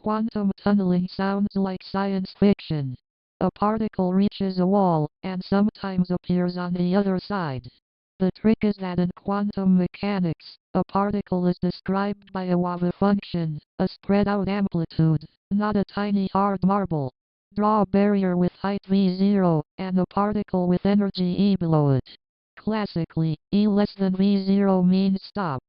Quantum tunneling sounds like science fiction. A particle reaches a wall, and sometimes appears on the other side. The trick is that in quantum mechanics, a particle is described by a wavefunction, a spread-out amplitude, not a tiny hard marble. Draw a barrier with height V0, and a particle with energy E below it. Classically, E less than V0 means stop.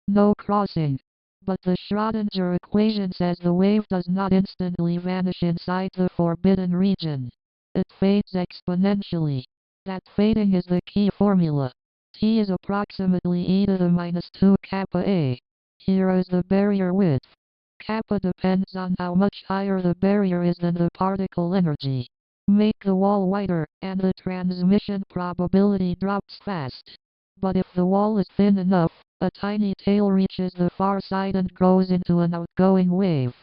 No crossing. But the Schrödinger equation says the wave does not instantly vanish inside the forbidden region. It fades exponentially. That fading is the key formula. T is approximately e to the minus 2 kappa a. Here is the barrier width. Kappa depends on how much higher the barrier is than the particle energy. Make the wall wider, and the transmission probability drops fast. But if the wall is thin enough, a tiny tail reaches the far side and goes into an outgoing wave.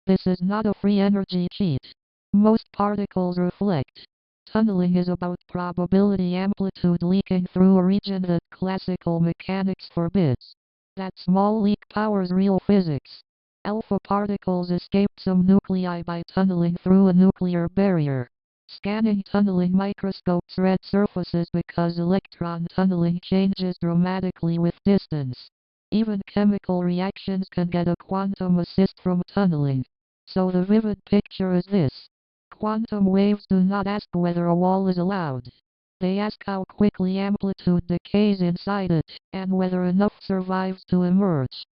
This is not a free energy cheat. Most particles reflect. Tunneling is about probability amplitude leaking through a region that classical mechanics forbids. That small leak powers real physics. Alpha particles escape some nuclei by tunneling through a nuclear barrier. Scanning tunneling microscopes red surfaces because electron tunneling changes dramatically with distance. Even chemical reactions can get a quantum assist from tunneling. So the vivid picture is this. Quantum waves do not ask whether a wall is allowed. They ask how quickly amplitude decays inside it, and whether enough survives to emerge.